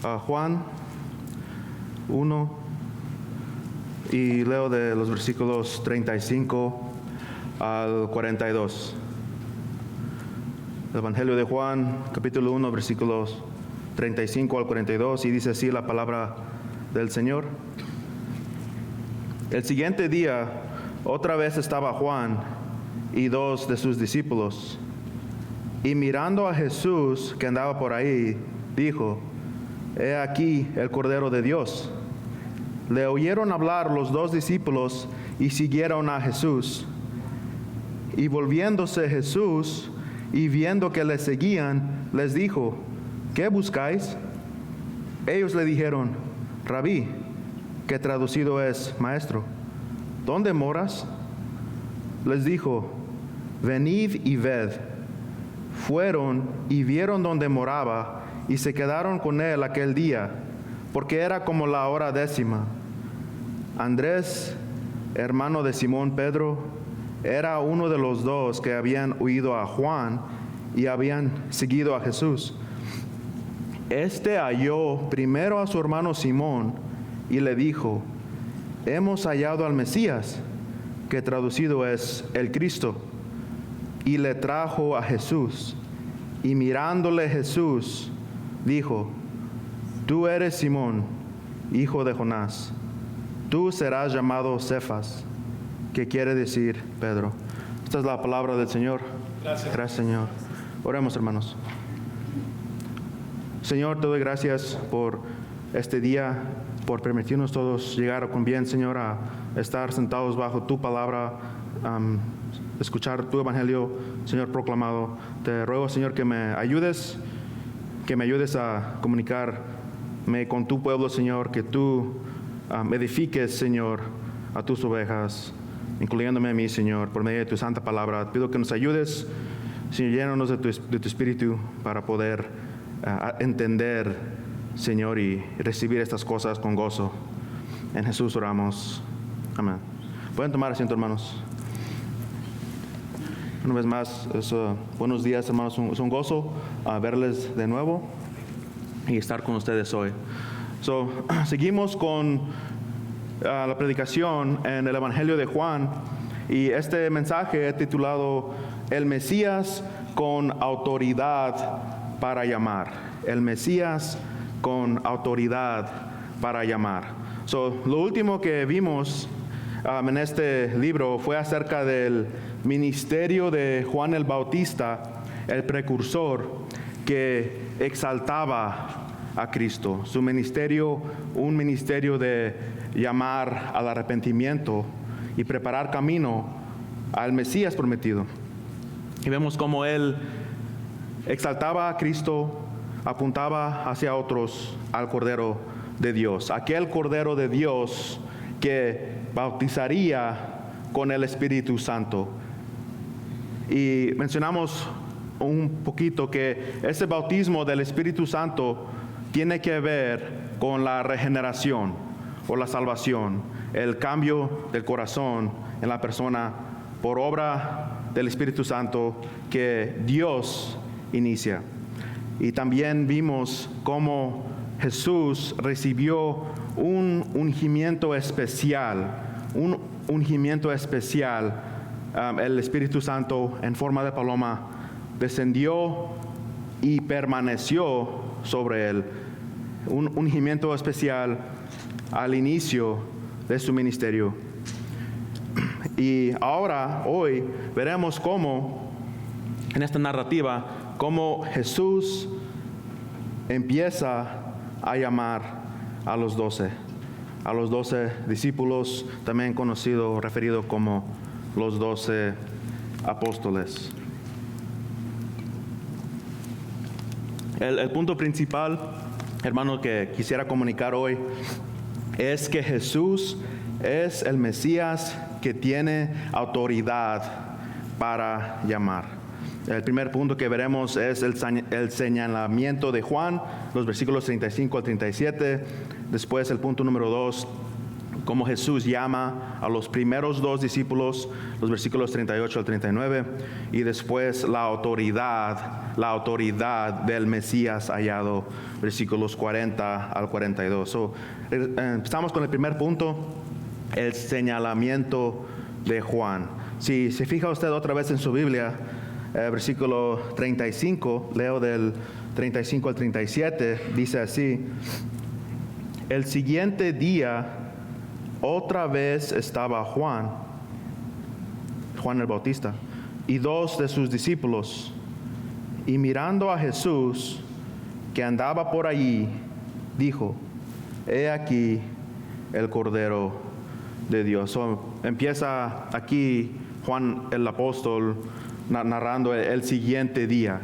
Juan 1 y leo de los versículos 35 al 42. El Evangelio de Juan, capítulo 1, versículos 35 al 42, y dice así la palabra del Señor. El siguiente día, otra vez estaba Juan y dos de sus discípulos, y mirando a Jesús que andaba por ahí, dijo: He aquí el Cordero de Dios. Le oyeron hablar los dos discípulos y siguieron a Jesús. Y volviéndose Jesús y viendo que le seguían, les dijo: ¿Qué buscáis? Ellos le dijeron: Rabí, que traducido es maestro, ¿dónde moras? Les dijo: Venid y ved. Fueron y vieron donde moraba, y se quedaron con él aquel día, porque era como la hora 10:00. Andrés, hermano de Simón Pedro, era uno de los dos que habían oído a Juan y habían seguido a Jesús. Este halló primero a su hermano Simón y le dijo: Hemos hallado al Mesías, que traducido es el Cristo. Y le trajo a Jesús. Y mirándole Jesús, dijo: Tú eres Simón, hijo de Jonás. Tú serás llamado Cefas, que quiere decir Pedro. Esta es la palabra del Señor. Gracias, Señor. Oremos, hermanos. Señor, te doy gracias por este día, por permitirnos todos llegar con bien, Señor, a estar sentados bajo tu palabra, escuchar tu evangelio, Señor, proclamado. Te ruego, Señor, que me ayudes a comunicarme con tu pueblo, Señor, que tú edifiques, Señor, a tus ovejas, incluyéndome a mí, Señor, por medio de tu santa palabra. Te pido que nos ayudes, Señor, llénanos de tu espíritu para poder entender, Señor, y recibir estas cosas con gozo. En Jesús oramos. Amén. Pueden tomar asiento, hermanos. Una vez más, buenos días, hermanos. Es un gozo verles de nuevo y estar con ustedes hoy. Seguimos con la predicación en el Evangelio de Juan, y este mensaje he titulado El Mesías con autoridad para llamar. El Mesías con autoridad para llamar. Lo último que vimos en este libro fue acerca del ministerio de Juan el Bautista, el precursor que exaltaba a Cristo. Su ministerio, un ministerio de llamar al arrepentimiento y preparar camino al Mesías prometido. Y vemos cómo él exaltaba a Cristo, apuntaba hacia otros al Cordero de Dios, aquel Cordero de Dios que bautizaría con el Espíritu Santo. Y mencionamos un poquito que ese bautismo del Espíritu Santo tiene que ver con la regeneración o la salvación, el cambio del corazón en la persona por obra del Espíritu Santo que Dios inicia. Y también vimos cómo Jesús recibió un ungimiento especial, el Espíritu Santo en forma de paloma descendió y permaneció sobre él. Un ungimiento especial al inicio de su ministerio. Y ahora, hoy, veremos cómo, en esta narrativa, cómo Jesús empieza a llamar a los 12 discípulos, también referido como los 12 apóstoles. El punto principal, hermano, que quisiera comunicar hoy es que Jesús es el Mesías que tiene autoridad para llamar. El primer punto que veremos es el señalamiento de Juan, los versículos 35 al 37. Después el punto número 2, cómo Jesús llama a los primeros 2 discípulos, los versículos 38 al 39. Y después la autoridad la autoridad del Mesías hallado, versículos 40 al 42. Empezamos con el primer punto, el señalamiento de Juan. Si se fija usted otra vez en su Biblia, versículo 35, leo del 35 al 37, dice así: el siguiente día otra vez estaba Juan el Bautista, y 2 de sus discípulos, y mirando a Jesús que andaba por allí, dijo: he aquí el Cordero de Dios. Empieza aquí Juan el apóstol narrando el siguiente día.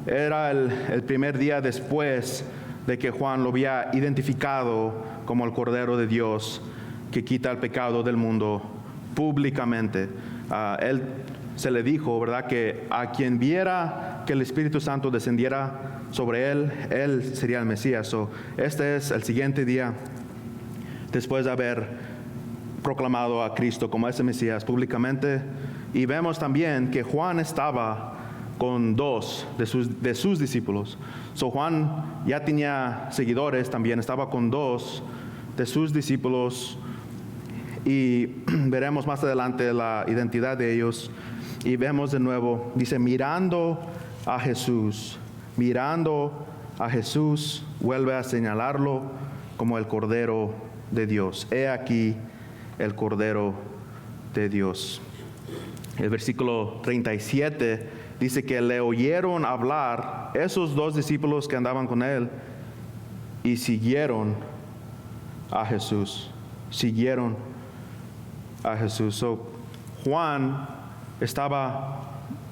Era el primer día después de que Juan lo había identificado como el Cordero de Dios que quita el pecado del mundo públicamente. Él se le dijo, ¿verdad?, que a quien viera que el Espíritu Santo descendiera sobre él sería el Mesías. Este es el siguiente día después de haber proclamado a Cristo como ese Mesías públicamente. Y vemos también que Juan estaba con 2 de sus discípulos. Juan ya tenía seguidores, también estaba con 2 de sus discípulos, y veremos más adelante la identidad de ellos. Y vemos de nuevo, dice, mirando a Jesús, vuelve a señalarlo como el Cordero de Dios. He aquí el Cordero de Dios. El versículo 37 dice que le oyeron hablar esos 2 discípulos que andaban con él y siguieron a Jesús. Juan estaba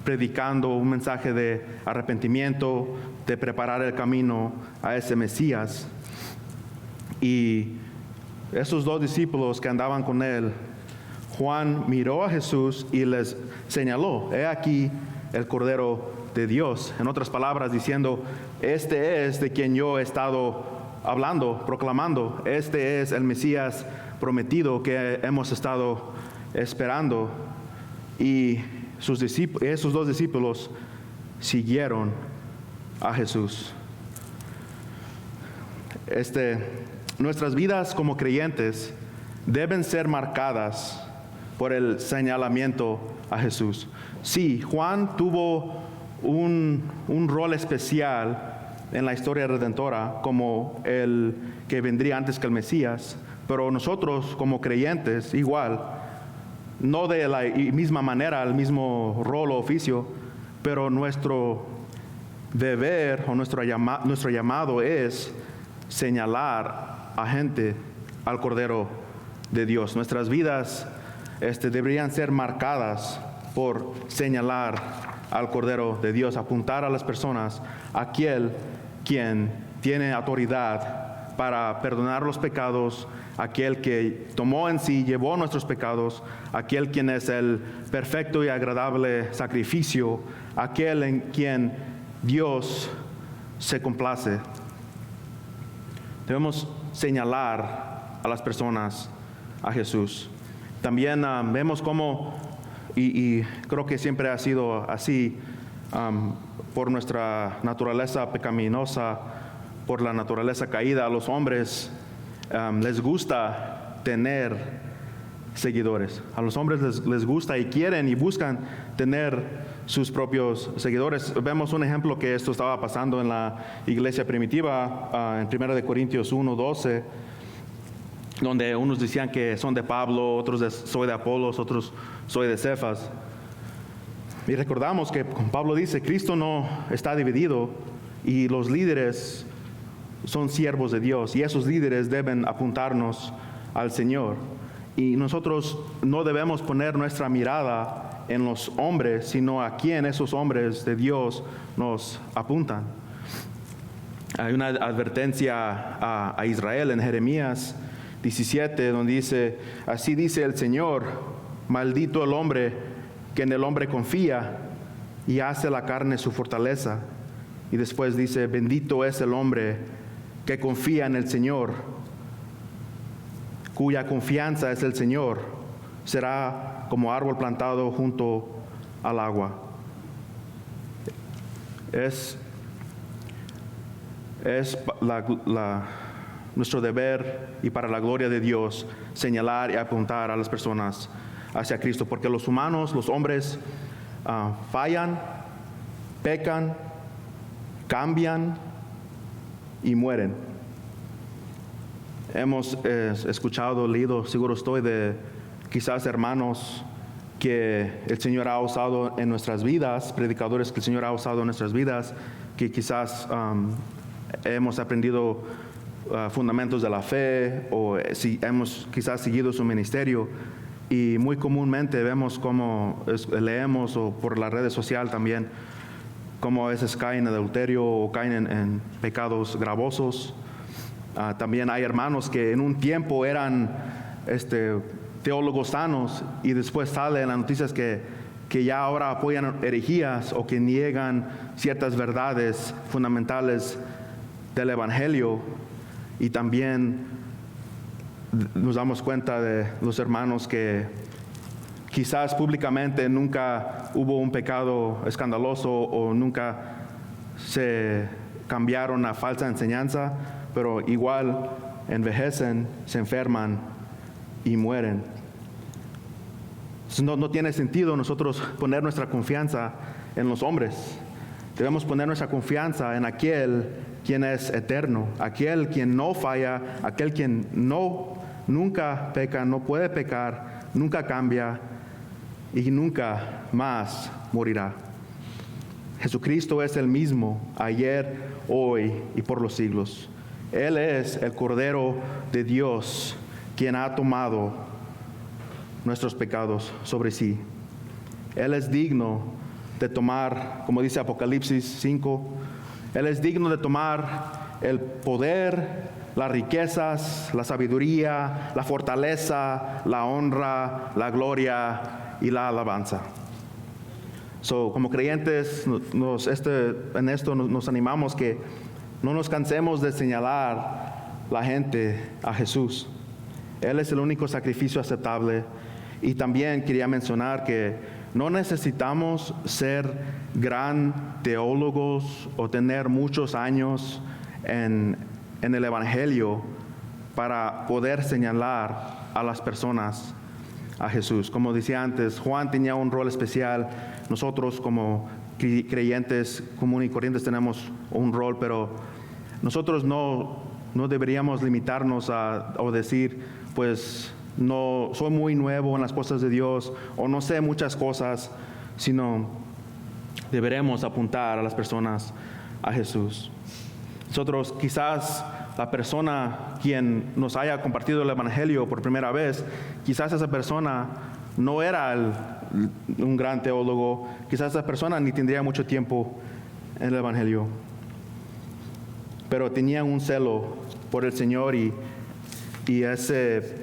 predicando un mensaje de arrepentimiento, de preparar el camino a ese Mesías. Y esos 2 discípulos que andaban con él, Juan miró a Jesús y les señaló: he aquí el Cordero de Dios. En otras palabras, diciendo: este es de quien yo he estado hablando, proclamando. Este es el Mesías prometido que hemos estado esperando. Y esos 2 discípulos siguieron a Jesús. Nuestras vidas como creyentes deben ser marcadas por el señalamiento a Jesús. Sí, Juan tuvo un rol especial en la historia redentora como el que vendría antes que el Mesías, pero nosotros como creyentes igual, no de la misma manera, el mismo rol o oficio, pero nuestro deber o nuestro llamado es señalar a gente al Cordero de Dios. Nuestras vidas deberían ser marcadas por señalar al Cordero de Dios, apuntar a las personas a aquel quien tiene autoridad para perdonar los pecados, aquel que tomó en sí, llevó nuestros pecados, aquel quien es el perfecto y agradable sacrificio, aquel en quien Dios se complace. Debemos señalar a las personas a Jesús. También vemos cómo, y creo que siempre ha sido así, por nuestra naturaleza pecaminosa, por la naturaleza caída, a los hombres les gusta tener seguidores. A los hombres les gusta y quieren y buscan tener sus propios seguidores. Vemos un ejemplo que esto estaba pasando en la iglesia primitiva, en 1 Corintios 1:12, donde unos decían que son de Pablo, otros soy de Apolos, otros soy de Cefas. Y recordamos que Pablo dice: Cristo no está dividido y los líderes son siervos de Dios, y esos líderes deben apuntarnos al Señor. Y nosotros no debemos poner nuestra mirada en los hombres, sino a quien esos hombres de Dios nos apuntan. Hay una advertencia a Israel en Jeremías 17, donde dice: así dice el Señor, maldito el hombre que en el hombre confía y hace la carne su fortaleza. Y después dice: bendito es el hombre que confía en el Señor, cuya confianza es el Señor, será como árbol plantado junto al agua. Es nuestro deber y para la gloria de Dios señalar y apuntar a las personas hacia Cristo, porque los humanos, los hombres, fallan, pecan, cambian y mueren. Hemos escuchado, leído, seguro estoy, de quizás hermanos que el Señor ha usado en nuestras vidas, predicadores que el Señor ha usado en nuestras vidas, que quizás hemos aprendido fundamentos de la fe, o si hemos quizás seguido su ministerio, y muy comúnmente vemos como leemos, o por las redes sociales también, como a veces caen en adulterio o caen en pecados gravosos. También hay hermanos que en un tiempo eran teólogos sanos, y después sale en las noticias que ya ahora apoyan herejías o que niegan ciertas verdades fundamentales del Evangelio. Y también nos damos cuenta de los hermanos que quizás públicamente nunca hubo un pecado escandaloso o nunca se cambiaron a falsa enseñanza, pero igual envejecen, se enferman y mueren. No tiene sentido nosotros poner nuestra confianza en los hombres. Debemos poner nuestra confianza en aquel quien es eterno, aquel quien no falla, aquel quien nunca peca, no puede pecar, nunca cambia y nunca más morirá. Jesucristo es el mismo ayer, hoy y por los siglos. Él es el Cordero de Dios, quien ha tomado nuestros pecados sobre sí. Él es digno de tomar, como dice Apocalipsis 5, Él es digno de tomar el poder, las riquezas, la sabiduría, la fortaleza, la honra, la gloria y la alabanza. Como creyentes, en esto nos animamos que no nos cansemos de señalar la gente a Jesús. Él es el único sacrificio aceptable. Y también quería mencionar que no necesitamos ser gran teólogos o tener muchos años en el Evangelio para poder señalar a las personas a Jesús. Como decía antes, Juan tenía un rol especial. Nosotros como creyentes comunes y corrientes tenemos un rol, pero nosotros no deberíamos limitarnos o decir, pues, no soy muy nuevo en las cosas de Dios o no sé muchas cosas, sino deberemos apuntar a las personas a Jesús. Nosotros, quizás la persona quien nos haya compartido el Evangelio por primera vez, quizás esa persona no era un gran teólogo, quizás esa persona ni tendría mucho tiempo en el Evangelio, pero tenía un celo por el Señor y ese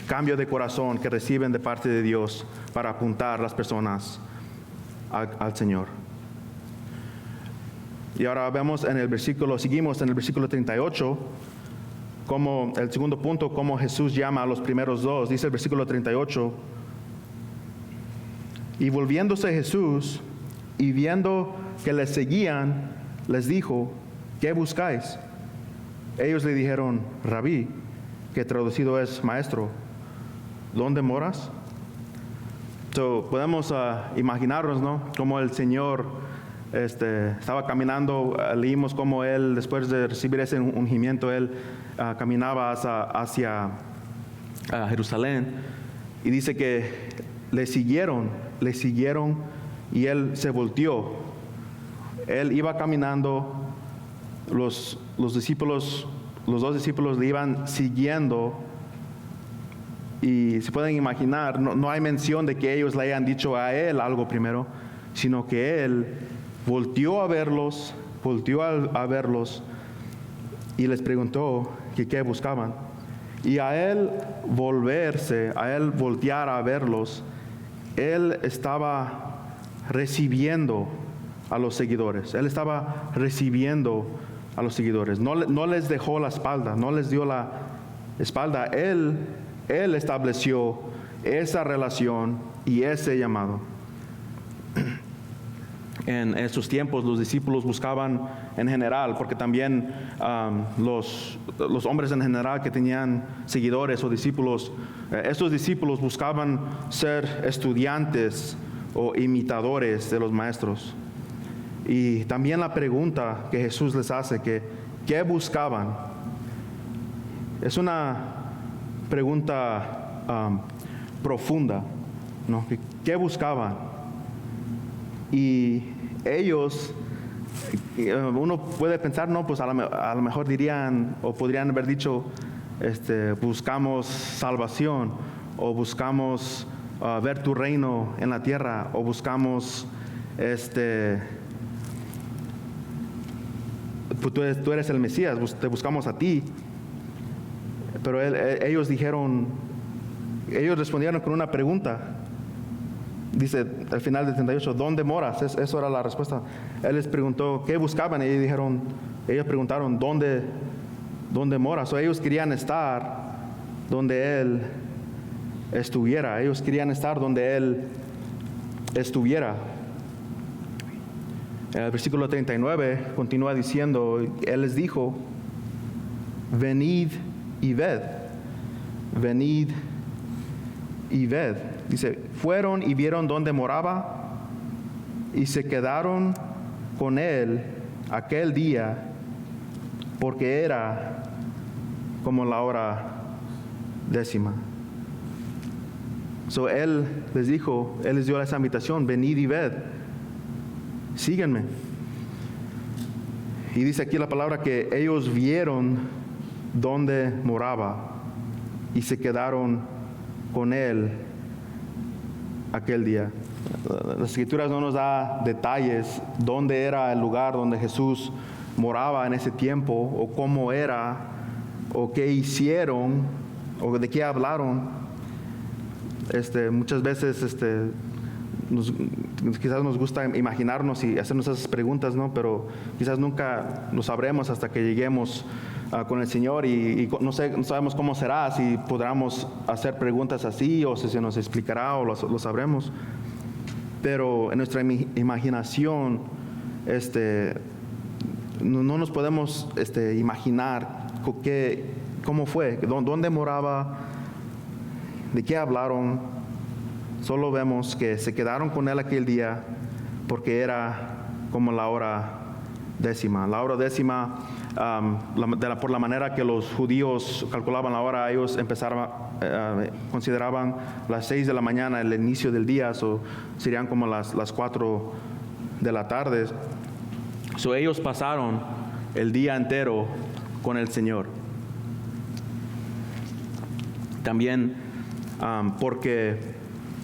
cambio de corazón que reciben de parte de Dios para apuntar las personas al Señor. Y ahora seguimos en el versículo 38, como el segundo punto, cómo Jesús llama a los primeros dos. Dice el versículo 38, y volviéndose Jesús y viendo que les seguían, les dijo, ¿qué buscáis? Ellos le dijeron, Rabí, que traducido es maestro, ¿dónde moras? Podemos imaginarnos, ¿no? Como el Señor estaba caminando. Leímos cómo Él, después de recibir ese ungimiento, Él caminaba hacia Jerusalén. Y dice que le siguieron y Él se volteó. Él iba caminando, los dos discípulos le iban siguiendo. Y se pueden imaginar, no hay mención de que ellos le hayan dicho a Él algo primero, sino que Él volteó a verlos y les preguntó que qué buscaban. Y a Él voltear a verlos, Él estaba recibiendo a los seguidores. Él estaba recibiendo a los seguidores. No les dejó la espalda, no les dio la espalda. Él estableció esa relación y ese llamado. En estos tiempos los discípulos buscaban en general, porque también los hombres en general que tenían seguidores o discípulos, estos discípulos buscaban ser estudiantes o imitadores de los maestros. Y también la pregunta que Jesús les hace, ¿qué buscaban? Es una pregunta profunda, ¿no? ¿Qué buscaban? Y ellos, uno puede pensar, no, pues a lo mejor dirían o podrían haber dicho, buscamos salvación, o buscamos ver tu reino en la tierra, o buscamos pues tú eres el Mesías, te buscamos a ti. Pero ellos respondieron con una pregunta. Dice al final del 38, ¿dónde moras? Eso era la respuesta. Él les preguntó, ¿qué buscaban? Y ellos preguntaron, ¿dónde moras? O ellos querían estar donde Él estuviera. Ellos querían estar donde Él estuviera. El versículo 39 continúa diciendo, Él les dijo, venid y ved. Venid y ved. Dice, fueron y vieron dónde moraba y se quedaron con Él aquel día, porque era como la hora 10:00. So Él les dijo, Él les dio esa invitación, venid y ved, síguenme. Y dice aquí la palabra que ellos vieron dónde moraba y se quedaron con Él aquel día. Las Escrituras no nos da detalles dónde era el lugar donde Jesús moraba en ese tiempo, o cómo era, o qué hicieron, o de qué hablaron. Muchas veces quizás nos gusta imaginarnos y hacernos esas preguntas, ¿no? Pero quizás nunca lo sabremos hasta que lleguemos con el Señor y no sabemos cómo será, si podamos hacer preguntas así, o si se nos explicará, o lo sabremos. Pero en nuestra imaginación no nos podemos imaginar cómo fue, dónde moraba, de qué hablaron. Solo vemos que se quedaron con Él aquel día porque era como la hora 10:00. La hora 10:00, por la manera que los judíos calculaban la hora, ellos consideraban las 6 de la mañana el inicio del día, serían como las 4 de la tarde. Ellos pasaron el día entero con el Señor. También porque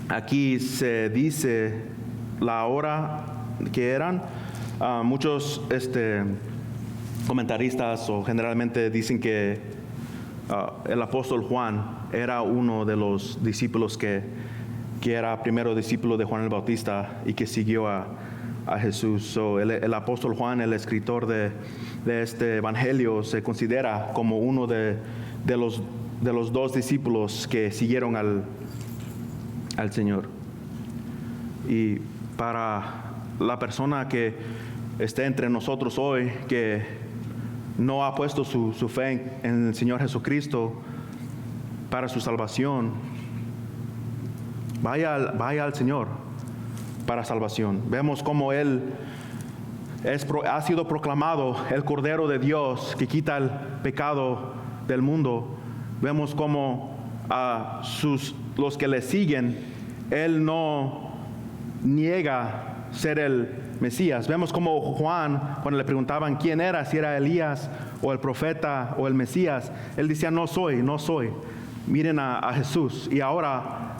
aquí se dice la hora que eran, muchos comentaristas o generalmente dicen que el apóstol Juan era uno de los discípulos que era primero discípulo de Juan el Bautista y que siguió a Jesús. El apóstol Juan, el escritor de este evangelio, se considera como uno de los 2 discípulos que siguieron al Señor. Y para la persona que esté entre nosotros hoy, que no ha puesto su fe en el Señor Jesucristo para su salvación, vaya al Señor para salvación. Vemos cómo Él ha sido proclamado el Cordero de Dios que quita el pecado del mundo. Vemos cómo los que le siguen, Él no niega ser el Mesías. Vemos como Juan, cuando le preguntaban quién era, si era Elías o el profeta o el Mesías, él decía, no soy. Miren a Jesús. Y ahora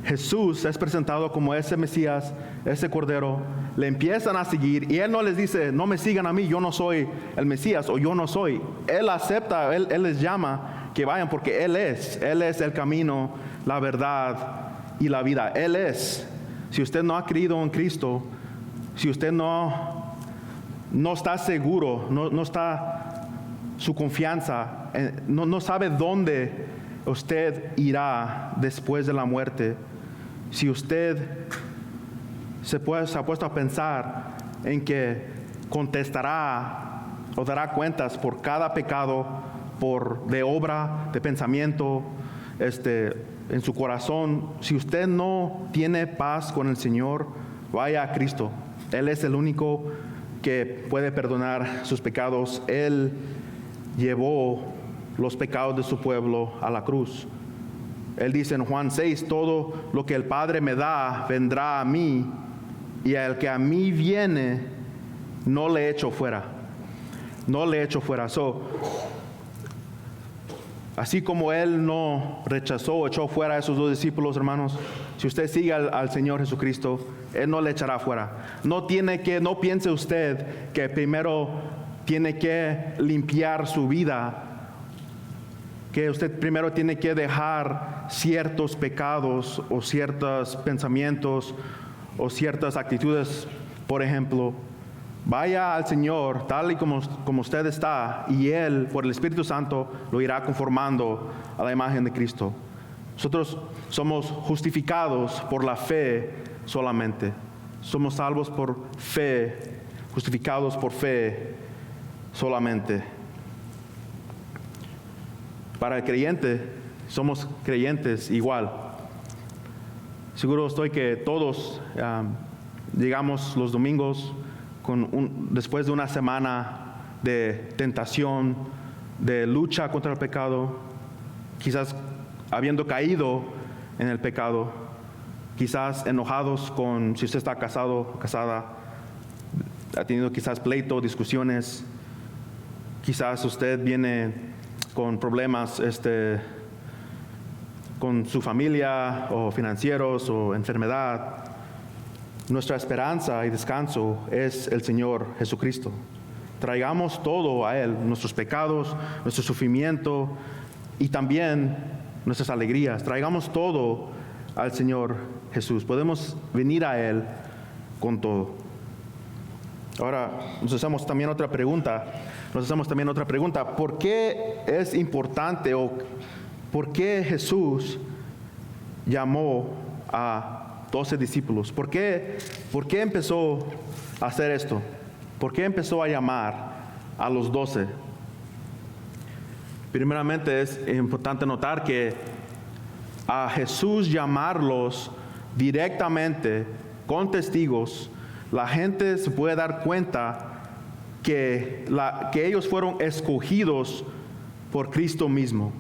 Jesús es presentado como ese Mesías, ese Cordero. Le empiezan a seguir y Él no les dice, no me sigan a mí, yo no soy el Mesías, o yo no soy. Él acepta, Él les llama que vayan, porque Él es el camino, la verdad y la vida. Él es. Si usted no ha creído en Cristo, si usted no está seguro, no está su confianza, no sabe dónde usted irá después de la muerte, si usted se ha puesto a pensar en que contestará o dará cuentas por cada pecado, de obra, de pensamiento, en su corazón. Si usted no tiene paz con el Señor, vaya a Cristo. Él es el único que puede perdonar sus pecados. Él llevó los pecados de su pueblo a la cruz. Él dice en Juan 6, todo lo que el Padre me da vendrá a mí, y al que a mí viene no le echo fuera. No le echo fuera. Así como Él no rechazó o echó fuera a esos dos discípulos, hermanos, si usted sigue al Señor Jesucristo, Él no le echará fuera. No piense usted que primero tiene que limpiar su vida, que usted primero tiene que dejar ciertos pecados o ciertos pensamientos o ciertas actitudes. Por ejemplo, vaya al Señor tal y como usted está, y Él, por el Espíritu Santo, lo irá conformando a la imagen de Cristo. Nosotros somos justificados por la fe solamente. Somos salvos por fe, justificados por fe solamente. Para el creyente, somos creyentes igual. Seguro estoy que todos llegamos los domingos después de una semana de tentación, de lucha contra el pecado, quizás habiendo caído en el pecado, quizás enojados si usted está casado o casada, ha tenido quizás pleito, discusiones, quizás usted viene con problemas con su familia o financieros o enfermedad. Nuestra esperanza y descanso es el Señor Jesucristo. Traigamos todo a Él, nuestros pecados, nuestro sufrimiento y también nuestras alegrías. Traigamos todo al Señor Jesús. Podemos venir a Él con todo. Ahora nos hacemos también otra pregunta. ¿Por qué es importante o por qué Jesús llamó a 12 discípulos? ¿Por qué empezó a hacer esto? ¿Por qué empezó a llamar a los 12? Primeramente es importante notar que a Jesús llamarlos directamente con testigos, la gente se puede dar cuenta que ellos fueron escogidos por Cristo mismo.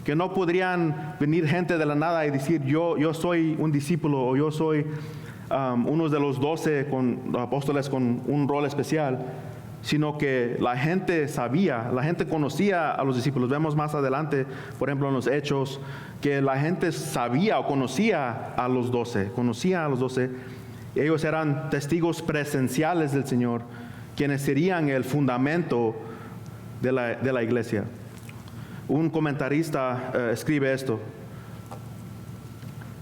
Que no podrían venir gente de la nada y decir yo soy un discípulo o yo soy uno de los 12 apóstoles con un rol especial, sino que la gente sabía, la gente conocía a los discípulos. Vemos más adelante, por ejemplo, en los Hechos, que la gente sabía o conocía a los 12. Ellos eran testigos presenciales del Señor, quienes serían el fundamento de la iglesia. Un comentarista escribe esto: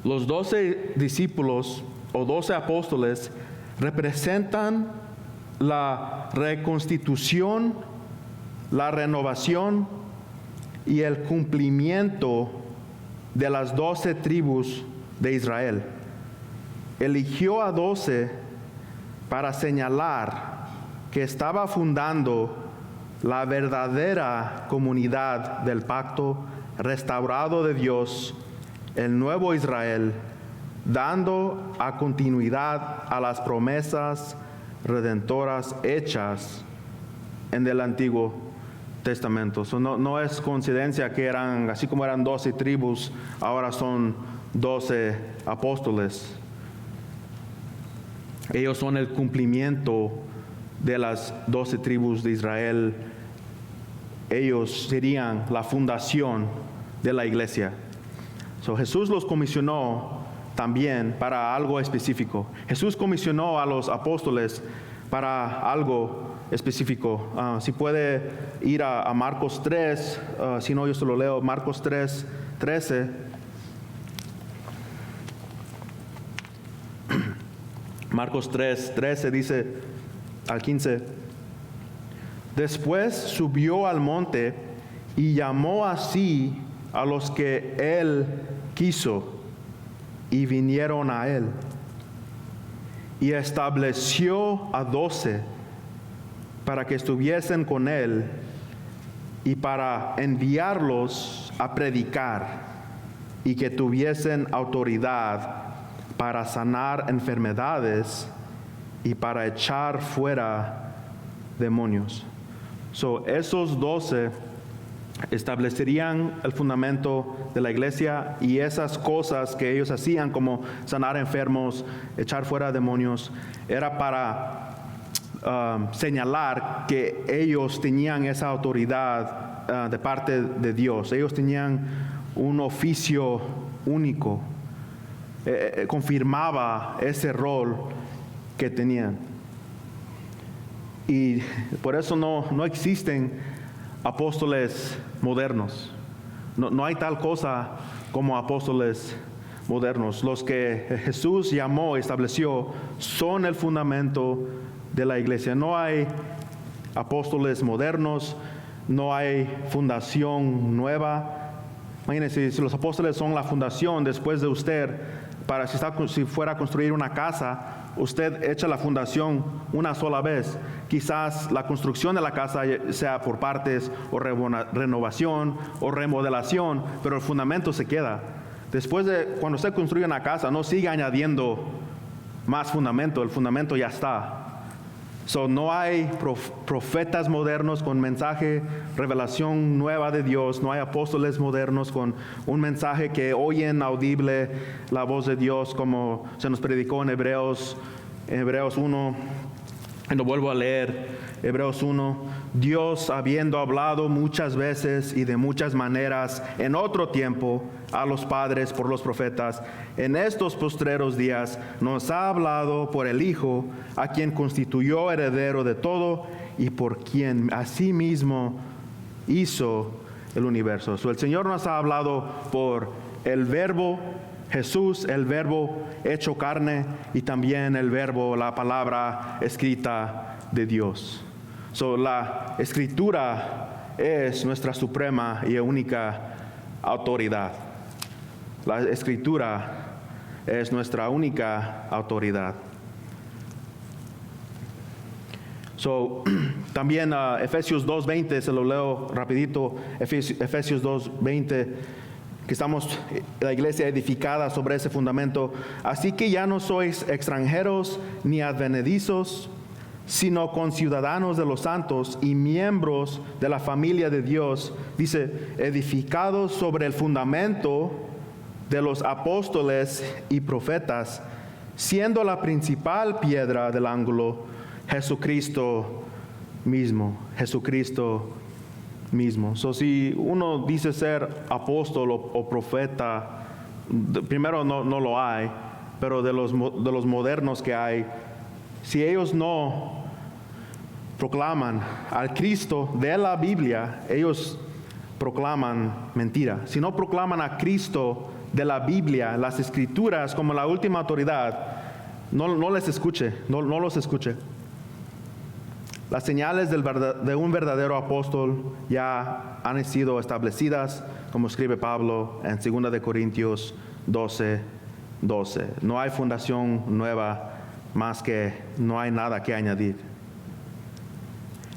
los 12 discípulos o 12 apóstoles representan la reconstitución, la renovación y el cumplimiento de las 12 tribus de Israel. Eligió a 12 para señalar que estaba fundando la verdadera comunidad del pacto restaurado de Dios, el nuevo Israel, dando a continuidad a las promesas redentoras hechas en el Antiguo Testamento. No es coincidencia que así como eran 12 tribus, ahora son 12 apóstoles. Ellos son el cumplimiento de las 12 tribus de Israel. Ellos serían la fundación de la iglesia. Jesús los comisionó también para algo específico. Jesús comisionó a los apóstoles para algo específico. Si puede ir a Marcos 3, si no yo se lo leo, Marcos 3, 13. Marcos 3, 13 dice al 15: después subió al monte y llamó así a los que él quiso, y vinieron a él. y estableció a 12 para que estuviesen con él y para enviarlos a predicar y que tuviesen autoridad para sanar enfermedades y para echar fuera demonios. Esos 12 establecerían el fundamento de la iglesia, y esas cosas que ellos hacían, como sanar enfermos, echar fuera demonios, era para señalar que ellos tenían esa autoridad de parte de Dios. Ellos tenían un oficio único. Confirmaba ese rol que tenían. Y por eso no existen apóstoles modernos. No hay tal cosa como apóstoles modernos. Los que Jesús llamó, estableció, son el fundamento de la iglesia. No hay apóstoles modernos, no hay fundación nueva. Imagínense, si los apóstoles son la fundación después de usted, si fuera a construir una casa, usted echa la fundación una sola vez. Quizás la construcción de la casa sea por partes, o renovación, o remodelación, pero el fundamento se queda. Después de cuando usted construye una casa, no sigue añadiendo más fundamento, el fundamento ya está. No hay profetas modernos con mensaje, revelación nueva de Dios. No hay apóstoles modernos con un mensaje que oyen audible la voz de Dios, como se nos predicó en Hebreos 1. Y lo vuelvo a leer, Hebreos 1. Dios, habiendo hablado muchas veces y de muchas maneras en otro tiempo a los padres por los profetas, en estos postreros días nos ha hablado por el Hijo, a quien constituyó heredero de todo y por quien asimismo hizo el universo. El Señor nos ha hablado por el Verbo Jesús, el Verbo hecho carne, y también el Verbo, la palabra escrita de Dios. La Escritura es nuestra suprema y única autoridad. La Escritura es nuestra única autoridad. También Efesios 2:20, se lo leo rapidito. Efesios 2:20, que estamos, la iglesia edificada sobre ese fundamento. Así que ya no sois extranjeros ni advenedizos, sino conciudadanos de los santos y miembros de la familia de Dios. Dice, edificados sobre el fundamento de los apóstoles y profetas, siendo la principal piedra del ángulo Jesucristo mismo. Jesucristo mismo. Si uno dice ser apóstol o profeta, primero no lo hay, pero de los modernos que hay, si ellos no proclaman al Cristo de la Biblia, ellos proclaman mentira. Si no proclaman a Cristo de la Biblia, las Escrituras, como la última autoridad, no les escuche, no los escuche. Las señales de un verdadero apóstol ya han sido establecidas, como escribe Pablo en 2 de Corintios 12:12. No hay fundación nueva, más que no hay nada que añadir.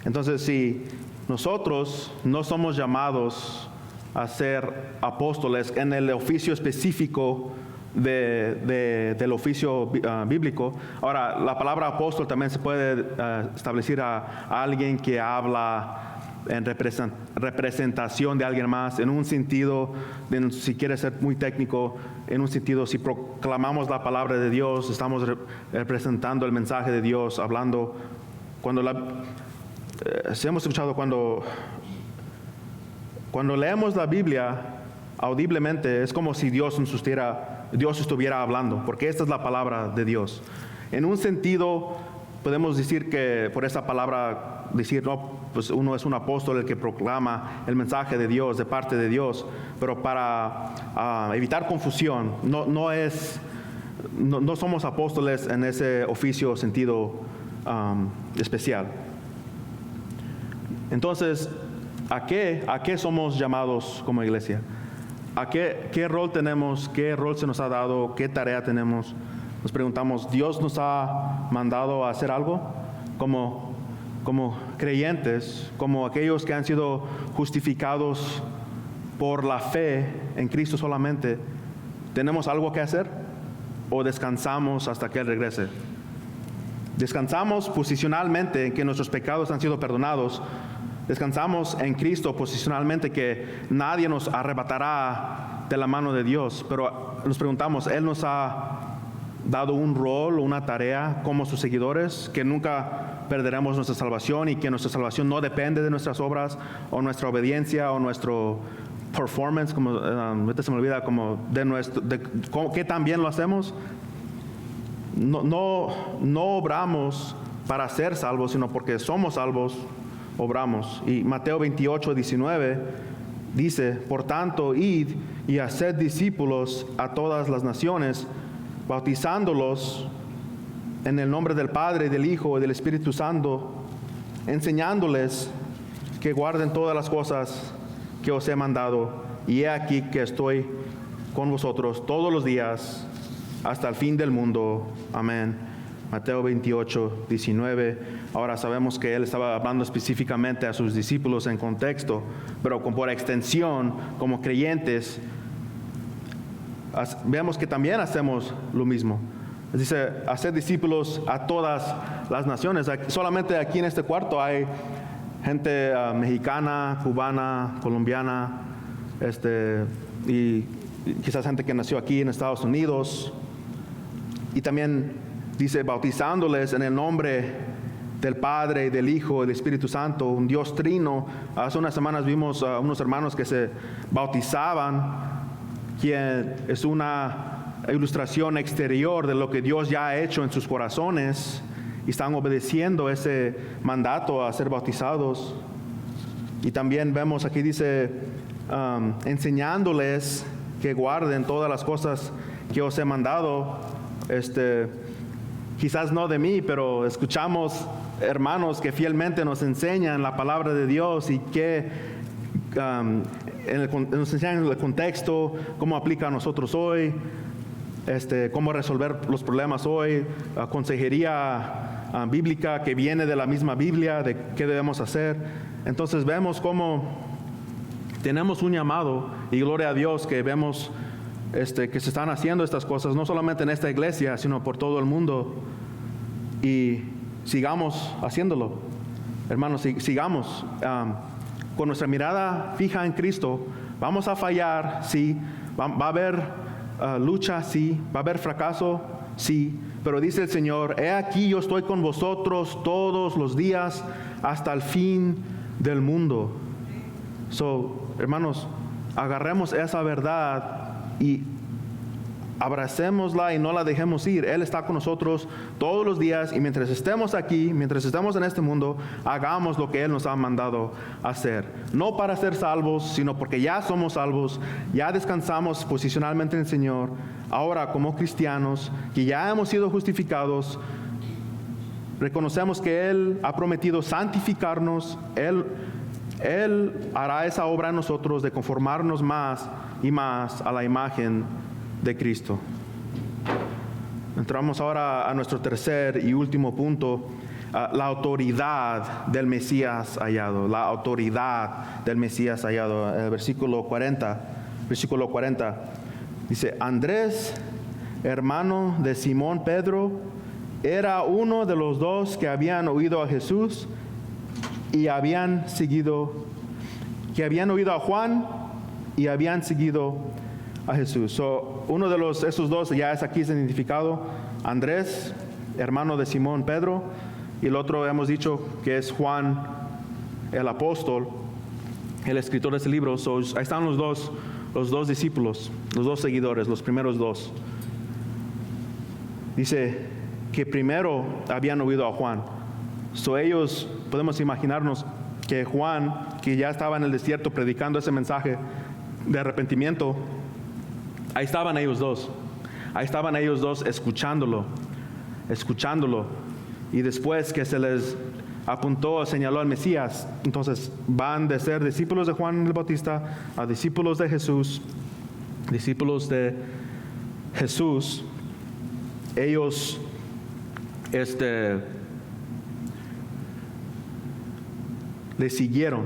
Entonces, si nosotros no somos llamados a ser apóstoles en el oficio específico del oficio bíblico. Ahora, la palabra apóstol también se puede establecer a alguien que habla en representación de alguien más, en un sentido, si quiere ser muy técnico, en un sentido, si proclamamos la palabra de Dios, estamos representando el mensaje de Dios, hablando. Si hemos escuchado cuando leemos la Biblia audiblemente, es como si Dios estuviera hablando, porque esta es la palabra de Dios. En un sentido, podemos decir que por esa palabra, pues uno es un apóstol, el que proclama el mensaje de Dios, de parte de Dios, pero para evitar confusión, no somos apóstoles en ese oficio sentido especial. Entonces, ¿a qué somos llamados como iglesia? ¿Qué rol tenemos? ¿Qué rol se nos ha dado? ¿Qué tarea tenemos? nos preguntamos, ¿Dios nos ha mandado a hacer algo? Como creyentes, como aquellos que han sido justificados por la fe en Cristo solamente, ¿tenemos algo que hacer? ¿O descansamos hasta que Él regrese? Descansamos posicionalmente en que nuestros pecados han sido perdonados. Descansamos en Cristo posicionalmente que nadie nos arrebatará de la mano de Dios. Pero nos preguntamos, ¿Él nos ha dado un rol, una tarea como sus seguidores, que nunca perderemos nuestra salvación y que nuestra salvación no depende de nuestras obras o nuestra obediencia o nuestro performance, como ahorita se me olvida, como que también lo hacemos? No obramos para ser salvos, sino porque somos salvos, obramos. Y Mateo 28:19 dice, por tanto, id y haced discípulos a todas las naciones, bautizándolos en el nombre del Padre, del Hijo y del Espíritu Santo, enseñándoles que guarden todas las cosas que os he mandado, y he aquí que estoy con vosotros todos los días hasta el fin del mundo. Amén. Mateo 28:19. Ahora sabemos que Él estaba hablando específicamente a sus discípulos en contexto, pero por extensión, como creyentes, vemos que también hacemos lo mismo. Dice, hacer discípulos a todas las naciones. Solamente aquí en este cuarto hay gente mexicana, cubana, colombiana, y quizás gente que nació aquí en Estados Unidos. Y también dice, bautizándoles en el nombre del Padre, del Hijo y del Espíritu Santo, un Dios trino. Hace unas semanas vimos a unos hermanos que se bautizaban, quien es una ilustración exterior de lo que Dios ya ha hecho en sus corazones, y están obedeciendo ese mandato a ser bautizados. Y también vemos aquí dice, enseñándoles que guarden todas las cosas que os he mandado. Quizás no de mí, pero escuchamos hermanos que fielmente nos enseñan la palabra de Dios y que nos enseñan el contexto, cómo aplica a nosotros hoy, cómo resolver los problemas hoy, consejería bíblica que viene de la misma Biblia, de qué debemos hacer. Entonces vemos cómo tenemos un llamado, y gloria a Dios que vemos que se están haciendo estas cosas, no solamente en esta iglesia, sino por todo el mundo, y sigamos haciéndolo, hermanos. Sigamos con nuestra mirada fija en Cristo. Vamos a fallar, sí, va a haber lucha, sí, va a haber fracaso, sí, pero dice el Señor, he aquí yo estoy con vosotros todos los días hasta el fin del mundo. Hermanos, agarremos esa verdad y abracémosla y no la dejemos ir. Él está con nosotros todos los días, y mientras estemos aquí, mientras estemos en este mundo, hagamos lo que Él nos ha mandado hacer. No para ser salvos, sino porque ya somos salvos, ya descansamos posicionalmente en el Señor. Ahora, como cristianos que ya hemos sido justificados, reconocemos que Él ha prometido santificarnos. Él hará esa obra en nosotros de conformarnos más y más a la imagen de Cristo. Entramos ahora a nuestro tercer y último punto, la autoridad del Mesías hallado. La autoridad del Mesías hallado. El versículo 40 dice, Andrés, hermano de Simón Pedro, era uno de los dos que habían oído a Jesús y habían oído a Juan y habían seguido a Jesús. Uno de esos dos ya es aquí identificado, Andrés, hermano de Simón Pedro, y el otro hemos dicho que es Juan, el apóstol, el escritor de ese libro. Ahí están los dos discípulos, los dos seguidores, los primeros dos. Dice que primero habían oído a Juan. Ellos, podemos imaginarnos que Juan, que ya estaba en el desierto predicando ese mensaje de arrepentimiento, ahí estaban ellos dos escuchándolo, y después que se les apuntó, señaló al Mesías, entonces van de ser discípulos de Juan el Bautista a discípulos de Jesús, ellos le siguieron.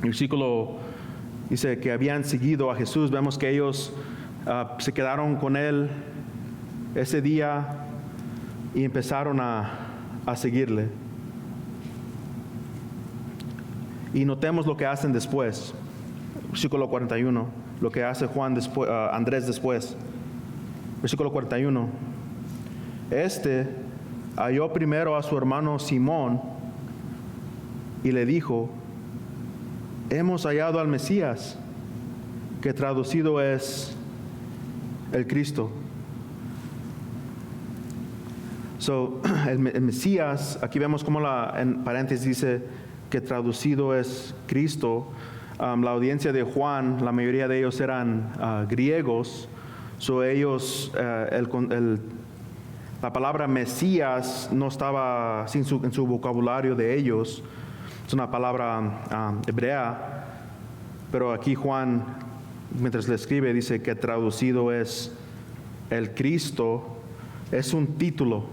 El versículo dice que habían seguido a Jesús. Vemos que ellos se quedaron con él ese día y empezaron a seguirle. Y notemos lo que hacen después. Versículo 41, lo que hace Andrés después. Versículo 41. Halló primero a su hermano Simón y le dijo: hemos hallado al Mesías, que traducido es el Cristo. El Mesías, aquí vemos como en paréntesis dice que traducido es Cristo. La audiencia de Juan, la mayoría de ellos eran griegos. Ellos, la palabra Mesías no estaba en su vocabulario de ellos. Es una palabra hebrea, pero aquí Juan, mientras le escribe, dice que traducido es el Cristo. Es un título,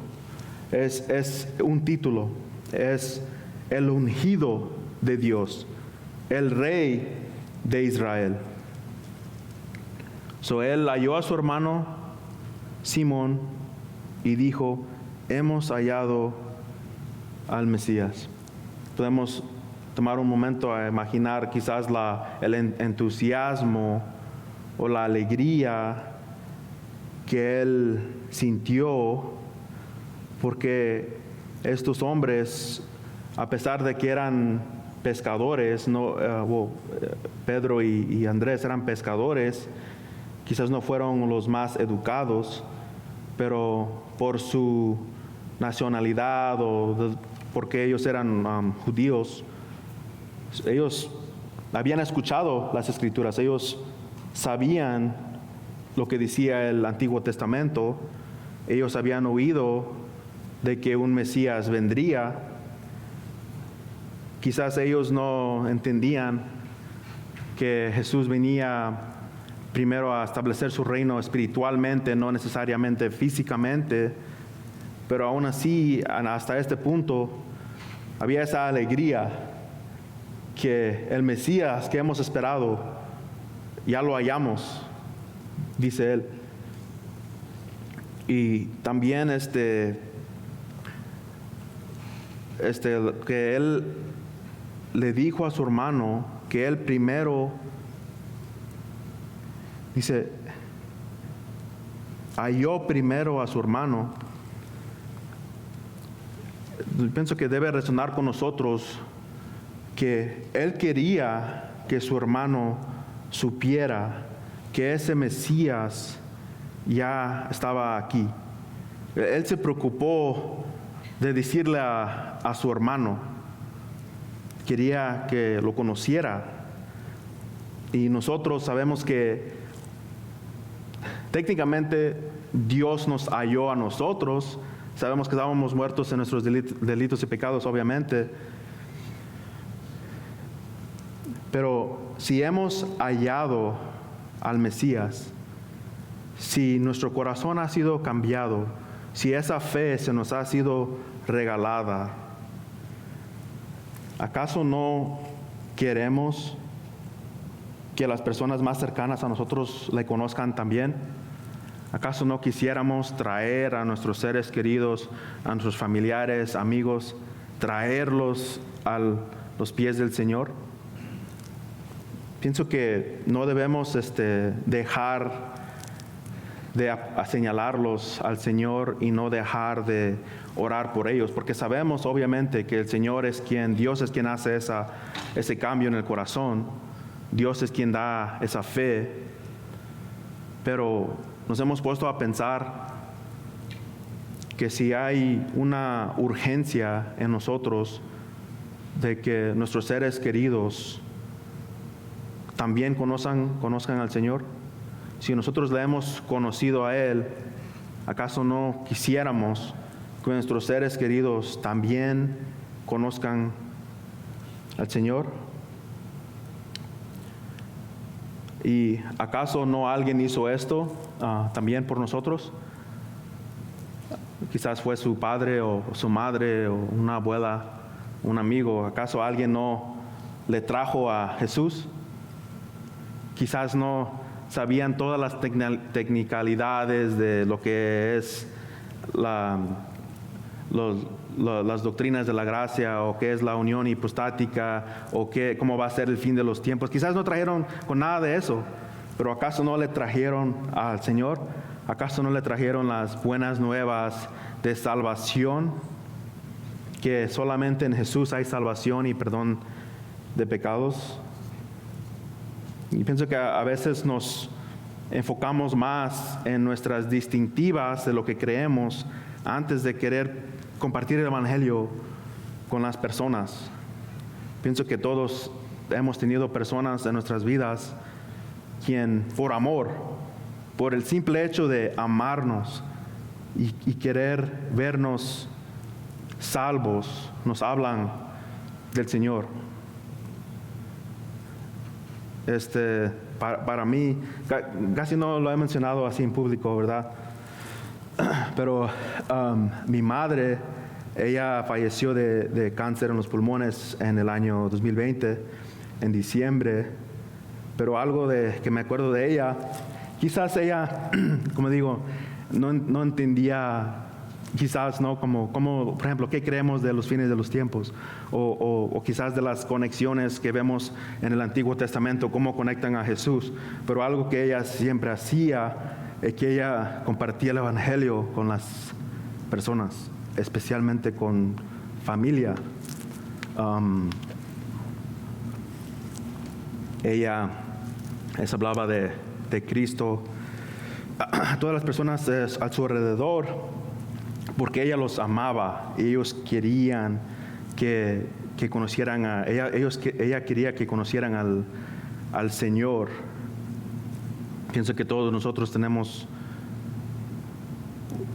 es un título, es el ungido de Dios, el Rey de Israel. Él halló a su hermano Simón y dijo: hemos hallado al Mesías. Podemos tomar un momento a imaginar quizás el entusiasmo o la alegría que él sintió, porque estos hombres, a pesar de que eran pescadores, Pedro y Andrés eran pescadores, quizás no fueron los más educados, pero por su nacionalidad porque ellos eran judíos, ellos habían escuchado las Escrituras, ellos sabían lo que decía el Antiguo Testamento, ellos habían oído de que un Mesías vendría. Quizás ellos no entendían que Jesús venía primero a establecer su reino espiritualmente, no necesariamente físicamente, pero aún así, hasta este punto, había esa alegría que el Mesías que hemos esperado, ya lo hallamos, dice él. Y también que él le dijo a su hermano que él primero, dice, halló primero a su hermano. Pienso que debe resonar con nosotros que él quería que su hermano supiera que ese Mesías ya estaba aquí. Él se preocupó de decirle a su hermano, quería que lo conociera. Y nosotros sabemos que técnicamente Dios nos halló a nosotros. Sabemos que estábamos muertos en nuestros delitos y pecados, obviamente. Pero si hemos hallado al Mesías, si nuestro corazón ha sido cambiado, si esa fe se nos ha sido regalada, ¿acaso no queremos que las personas más cercanas a nosotros le conozcan también? ¿Acaso no quisiéramos traer a nuestros seres queridos, a nuestros familiares, amigos, traerlos a los pies del Señor? Pienso que no debemos dejar de señalarlos al Señor y no dejar de orar por ellos, porque sabemos obviamente que el Señor es Dios es quien hace ese cambio en el corazón, Dios es quien da esa fe, pero nos hemos puesto a pensar que si hay una urgencia en nosotros de que nuestros seres queridos también conozcan al Señor, si nosotros le hemos conocido a Él, ¿acaso no quisiéramos que nuestros seres queridos también conozcan al Señor? ¿Y acaso no alguien hizo esto también por nosotros? quizás fue su padre o su madre o una abuela, un amigo. ¿Acaso alguien no le trajo a Jesús? Quizás no sabían todas las tecnicalidades de lo que es las doctrinas de la gracia, o qué es la unión hipostática, o cómo va a ser el fin de los tiempos. Quizás no trajeron con nada de eso, pero ¿acaso no le trajeron al Señor? ¿Acaso no le trajeron las buenas nuevas de salvación? Que solamente en Jesús hay salvación y perdón de pecados. Y pienso que a veces nos enfocamos más en nuestras distintivas de lo que creemos antes de querer compartir el Evangelio con las personas. Pienso que todos hemos tenido personas en nuestras vidas quien por amor, por el simple hecho de amarnos y querer vernos salvos, nos hablan del Señor. Para mí, casi no lo he mencionado así en público, ¿verdad? Pero mi madre, ella falleció de cáncer en los pulmones en el año 2020, en diciembre. Pero algo que me acuerdo de ella, quizás ella, como digo, no entendía, quizás, ¿no? Como, por ejemplo, ¿qué creemos de los fines de los tiempos? O quizás de las conexiones que vemos en el Antiguo Testamento, cómo conectan a Jesús. Pero algo que ella siempre hacía es que ella compartía el Evangelio con las personas, especialmente con familia. Ella hablaba de Cristo a todas las personas a su alrededor, porque ella los amaba. Ellos querían que conocieran a ella. Ella quería que conocieran al Señor. Pienso que todos nosotros tenemos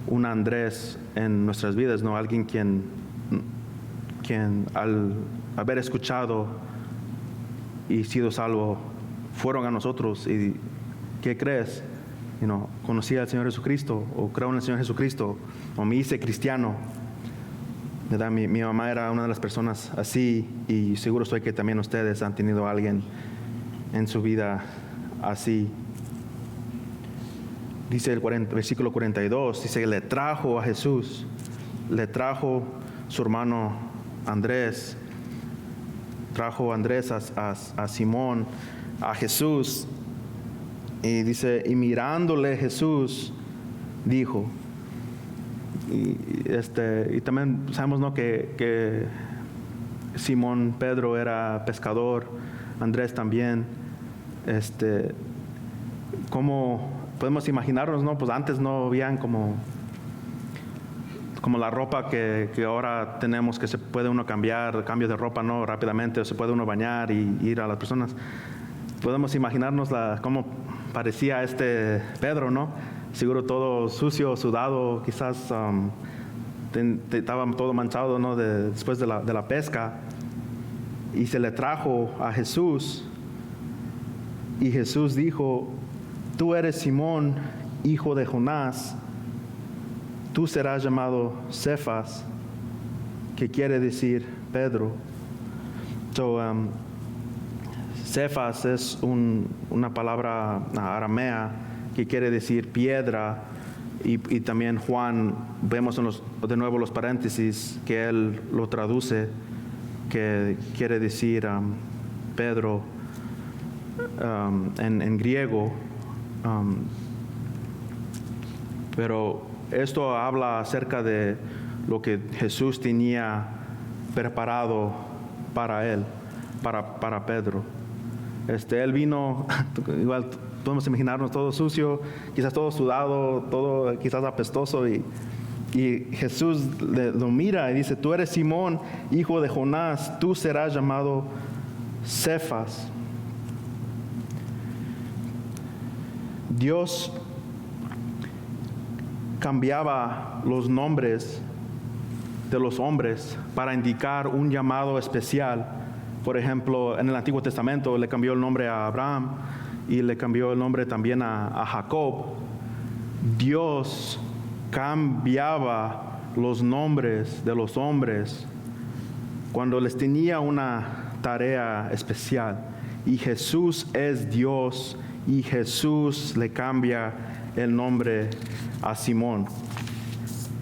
un Andrés en nuestras vidas, ¿no? Alguien quien al haber escuchado y sido salvo, fueron a nosotros y ¿qué crees? Conocí al Señor Jesucristo, o creo en el Señor Jesucristo, o me hice cristiano, ¿verdad? Mi mamá era una de las personas así, y seguro estoy que también ustedes han tenido a alguien en su vida así. Dice el versículo 42, dice que le trajo a Jesús, le trajo su hermano Andrés, trajo a Andrés a Simón, a Jesús. Y dice, y mirándole Jesús, dijo, y también sabemos, ¿no?, que Simón Pedro era pescador, Andrés también. ¿Cómo podemos imaginarnos, no? Pues antes no habían como la ropa que ahora tenemos, que se puede uno cambio de ropa, ¿no?, rápidamente, o se puede uno bañar y ir a las personas. Podemos imaginarnos cómo parecía Pedro, ¿no? Seguro todo sucio, sudado, quizás estaba todo manchado, ¿no?, después de la pesca. Y se le trajo a Jesús. Y Jesús dijo, tú eres Simón, hijo de Jonás. Tú serás llamado Cefas, que quiere decir Pedro. Cefas es una palabra aramea que quiere decir piedra, y también Juan, vemos de nuevo los paréntesis que él lo traduce, que quiere decir Pedro en griego. Pero esto habla acerca de lo que Jesús tenía preparado para él, para Pedro. Él vino, igual podemos imaginarnos todo sucio, quizás todo sudado, todo quizás apestoso, y Jesús lo mira y dice, tú eres Simón, hijo de Jonás, tú serás llamado Cefas. Dios cambiaba los nombres de los hombres para indicar un llamado especial. Por ejemplo, en el Antiguo Testamento le cambió el nombre a Abraham y le cambió el nombre también a Jacob. Dios cambiaba los nombres de los hombres cuando les tenía una tarea especial. Y Jesús es Dios, y Jesús le cambia el nombre a Simón.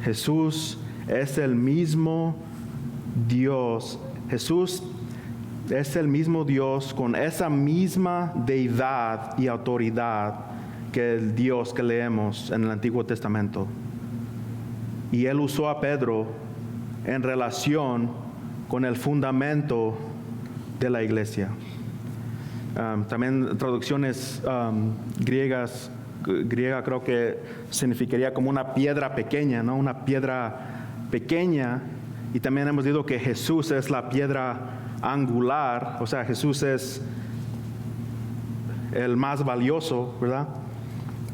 Jesús es el mismo Dios. Jesús es el mismo Dios con esa misma deidad y autoridad que el Dios que leemos en el Antiguo Testamento. Y Él usó a Pedro en relación con el fundamento de la iglesia. También traducciones griegas, griega creo que significaría como una piedra pequeña, ¿no? Una piedra pequeña. Y también hemos dicho que Jesús es la piedra angular, o sea, Jesús es el más valioso, ¿verdad?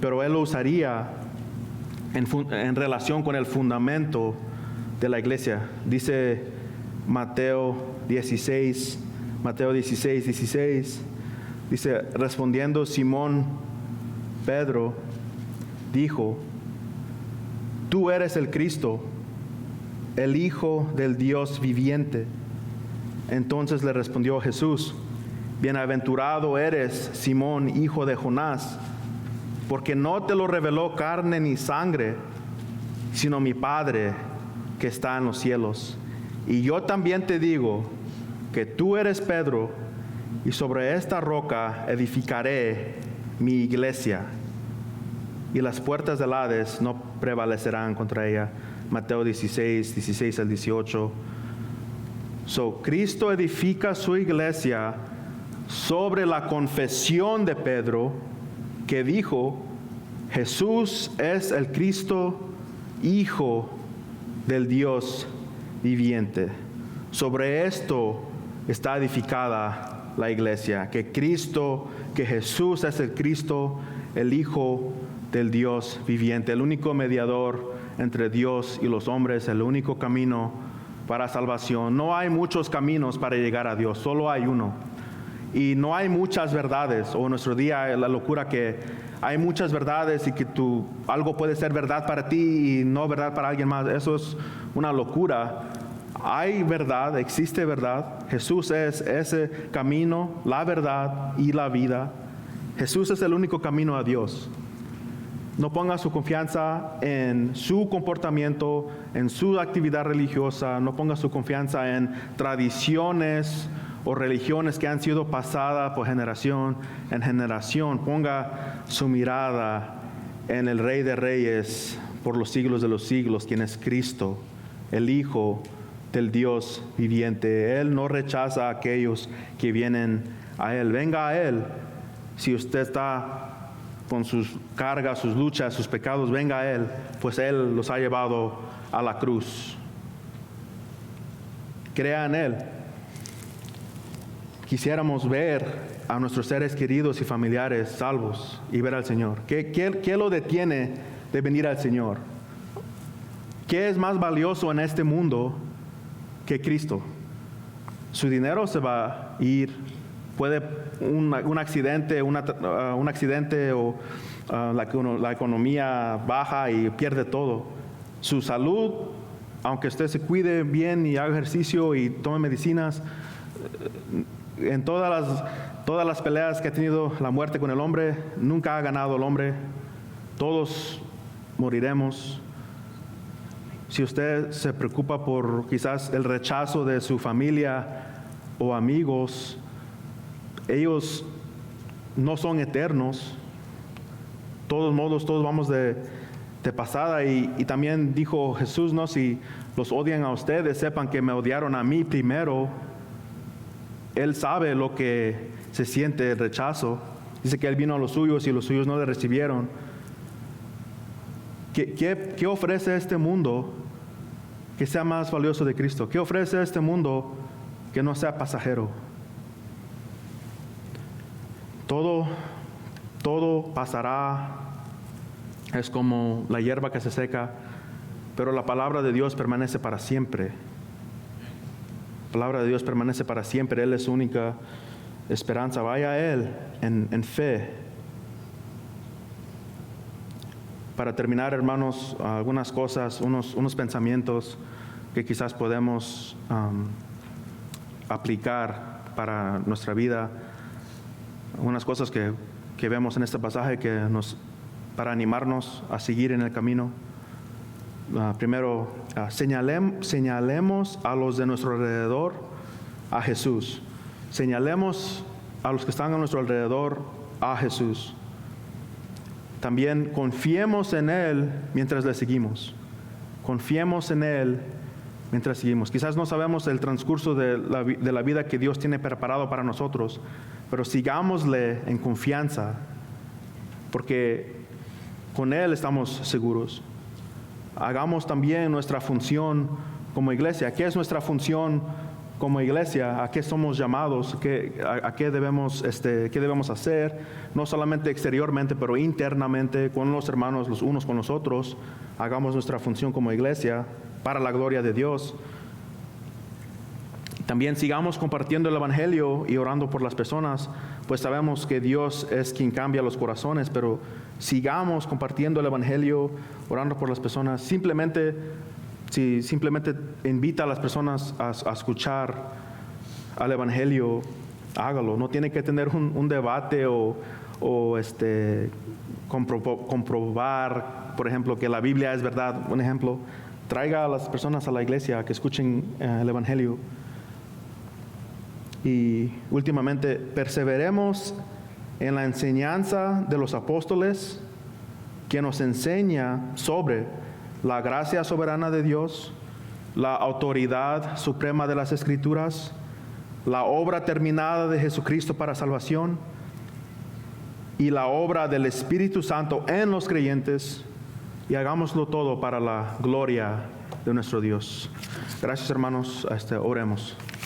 Pero Él lo usaría en relación con el fundamento de la iglesia. Dice Mateo 16, 16, dice, respondiendo Simón Pedro, dijo, tú eres el Cristo, el Hijo del Dios viviente. Entonces le respondió Jesús, bienaventurado eres, Simón, hijo de Jonás, porque no te lo reveló carne ni sangre, sino mi Padre que está en los cielos. Y yo también te digo que tú eres Pedro, y sobre esta roca edificaré mi iglesia, y las puertas del Hades no prevalecerán contra ella. Mateo 16 al 18. Cristo edifica su iglesia sobre la confesión de Pedro, que dijo, Jesús es el Cristo, Hijo del Dios viviente. Sobre esto está edificada la iglesia, que Jesús es el Cristo, el Hijo del Dios viviente, el único mediador entre Dios y los hombres, el único camino para salvación. No hay muchos caminos para llegar a Dios, solo hay uno. Y no hay muchas verdades, o en nuestro día la locura que hay muchas verdades y que algo puede ser verdad para ti y no verdad para alguien más. Eso es una locura. Hay verdad, existe verdad. Jesús es ese camino, la verdad y la vida. Jesús es el único camino a Dios. No ponga su confianza en su comportamiento, en su actividad religiosa. No ponga su confianza en tradiciones o religiones que han sido pasadas por generación en generación. Ponga su mirada en el Rey de Reyes por los siglos de los siglos, quien es Cristo, el Hijo del Dios viviente. Él no rechaza a aquellos que vienen a Él. Venga a Él. Si usted está con sus cargas, sus luchas, sus pecados, venga a Él, pues Él los ha llevado a la cruz. Crea en Él. Quisiéramos ver a nuestros seres queridos y familiares salvos y ver al Señor. ¿Qué lo detiene de venir al Señor? ¿Qué es más valioso en este mundo que Cristo? Su dinero se va a ir. Puede un accidente o la economía baja y pierde todo. Su salud, aunque usted se cuide bien y haga ejercicio y tome medicinas, en todas las peleas que ha tenido la muerte con el hombre, nunca ha ganado el hombre. Todos moriremos. Si usted se preocupa por quizás el rechazo de su familia o amigos, ellos no son eternos. De todos modos, todos vamos de pasada. Y también dijo Jesús, no, si los odian a ustedes, sepan que me odiaron a mí primero. Él sabe lo que se siente el rechazo. Dice que Él vino a los suyos y los suyos no le recibieron. ¿Qué ofrece este mundo que sea más valioso de Cristo? ¿Qué ofrece este mundo que no sea pasajero? Todo pasará, es como la hierba que se seca, pero la palabra de Dios permanece para siempre. La palabra de Dios permanece para siempre. Él es su única esperanza. Vaya a Él en fe. para terminar, hermanos, algunas cosas, unos pensamientos que quizás podemos aplicar para nuestra vida, unas cosas que vemos en este pasaje para animarnos a seguir en el camino. Primero, señalemos a los de nuestro alrededor a Jesús. Señalemos a los que están a nuestro alrededor a Jesús. También confiemos en Él mientras le seguimos. Confiemos en Él mientras seguimos. Quizás no sabemos el transcurso de la vida que Dios tiene preparado para nosotros, pero sigámosle en confianza, porque con Él estamos seguros. Hagamos también nuestra función como iglesia. ¿Qué es nuestra función como iglesia? ¿A qué somos llamados? ¿A qué debemos hacer? No solamente exteriormente, pero internamente con los hermanos, los unos con los otros. Hagamos nuestra función como iglesia para la gloria de Dios. También sigamos compartiendo el Evangelio y orando por las personas, pues sabemos que Dios es quien cambia los corazones, pero sigamos compartiendo el Evangelio, orando por las personas. Simplemente invita a las personas a escuchar al Evangelio, hágalo. No tiene que tener un debate o comprobar, por ejemplo, que la Biblia es verdad. Un ejemplo, traiga a las personas a la iglesia que escuchen el Evangelio. Y últimamente, perseveremos en la enseñanza de los apóstoles, que nos enseña sobre la gracia soberana de Dios, la autoridad suprema de las Escrituras, la obra terminada de Jesucristo para salvación y la obra del Espíritu Santo en los creyentes, y hagámoslo todo para la gloria de nuestro Dios. Gracias, hermanos. Oremos.